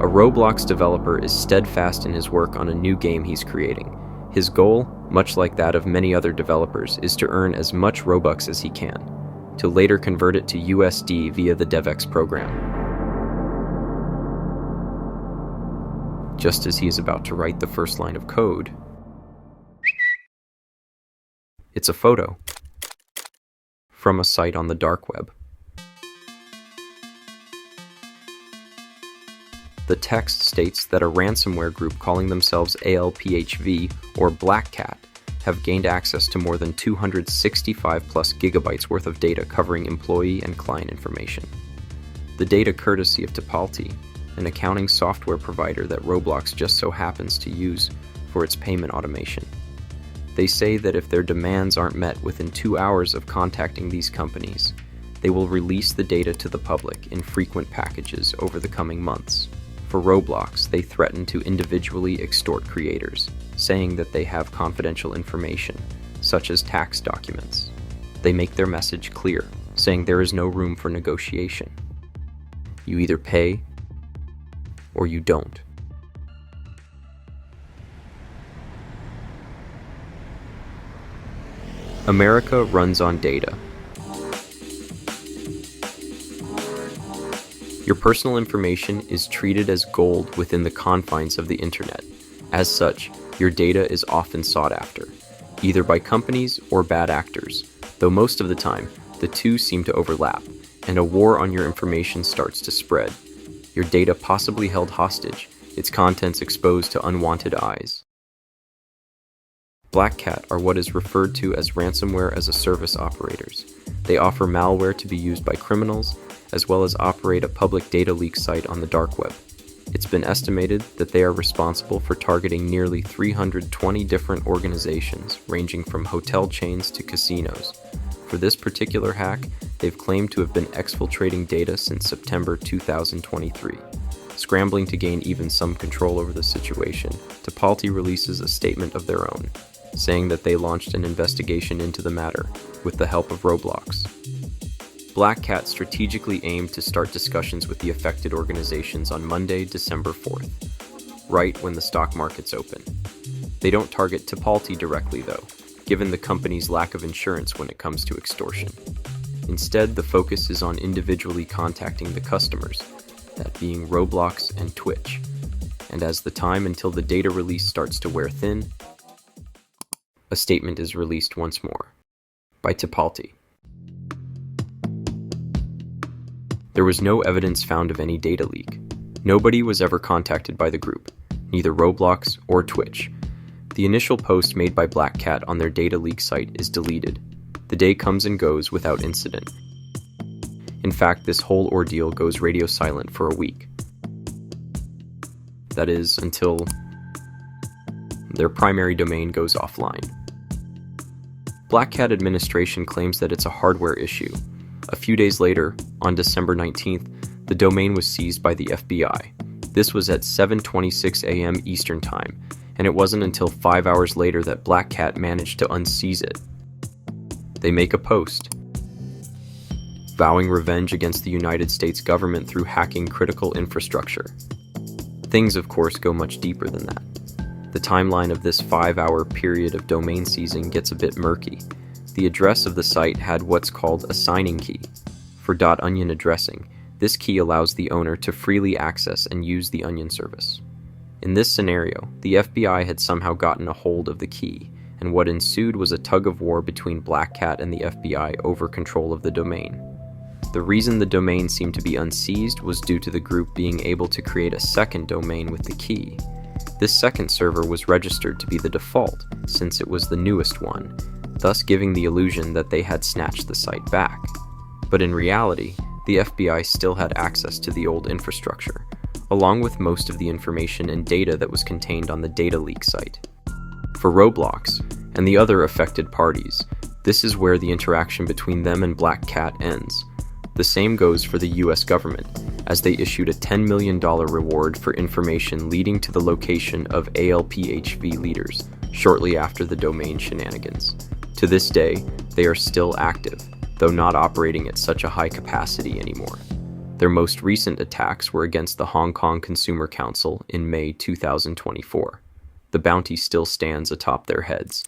A Roblox developer is steadfast in his work on a new game he's creating. His goal, much like that of many other developers, is to earn as much Robux as he can, to later convert it to USD via the DevX program. Just as he is about to write the first line of code, it's a photo from a site on the dark web. The text states that a ransomware group calling themselves ALPHV or BlackCat have gained access to more than 265 plus gigabytes worth of data covering employee and client information. The data courtesy of Tipalti, an accounting software provider that Roblox just so happens to use for its payment automation. They say that if their demands aren't met within 2 hours of contacting these companies, they will release the data to the public in frequent packages over the coming months. For Roblox, they threaten to individually extort creators, saying that they have confidential information, such as tax documents. They make their message clear, saying there is no room for negotiation. You either pay or you don't. America runs on data. Your personal information is treated as gold within the confines of the internet. As such, your data is often sought after, either by companies or bad actors, though most of the time, the two seem to overlap, and a war on your information starts to spread. Your data possibly held hostage, its contents exposed to unwanted eyes. BlackCat are what is referred to as ransomware as a service operators. They offer malware to be used by criminals, as well as operate a public data leak site on the dark web. It's been estimated that they are responsible for targeting nearly 320 different organizations, ranging from hotel chains to casinos. For this particular hack, they've claimed to have been exfiltrating data since September 2023. Scrambling to gain even some control over the situation, Tipalti releases a statement of their own, saying that they launched an investigation into the matter with the help of Roblox. BlackCat strategically aimed to start discussions with the affected organizations on Monday, December 4th, right when the stock markets open. They don't target Tipalti directly though, given the company's lack of insurance when it comes to extortion. Instead, the focus is on individually contacting the customers, that being Roblox and Twitch. And as the time until the data release starts to wear thin, a statement is released once more by Tipalti. There was no evidence found of any data leak. Nobody was ever contacted by the group, neither Roblox or Twitch. The initial post made by BlackCat on their data leak site is deleted. The day comes and goes without incident. In fact, this whole ordeal goes radio silent for a week. That is, until their primary domain goes offline. BlackCat administration claims that it's a hardware issue. A few days later, on December 19th, the domain was seized by the FBI. This was at 7:26 a.m. Eastern Time, and it wasn't until 5 hours later that BlackCat managed to unseize it. They make a post, vowing revenge against the United States government through hacking critical infrastructure. Things, of course, go much deeper than that. The timeline of this 5-hour period of domain seizing gets a bit murky. The address of the site had what's called a signing key. For .onion addressing, this key allows the owner to freely access and use the Onion service. In this scenario, the FBI had somehow gotten a hold of the key, and what ensued was a tug-of-war between BlackCat and the FBI over control of the domain. The reason the domain seemed to be unseized was due to the group being able to create a second domain with the key. This second server was registered to be the default, since it was the newest one, thus giving the illusion that they had snatched the site back. But in reality, the FBI still had access to the old infrastructure, along with most of the information and data that was contained on the data leak site. For Roblox and the other affected parties, this is where the interaction between them and BlackCat ends. The same goes for the US government, as they issued a $10 million reward for information leading to the location of ALPHV leaders shortly after the domain shenanigans. To this day, they are still active, though not operating at such a high capacity anymore. Their most recent attacks were against the Hong Kong Consumer Council in May 2024. The bounty still stands atop their heads.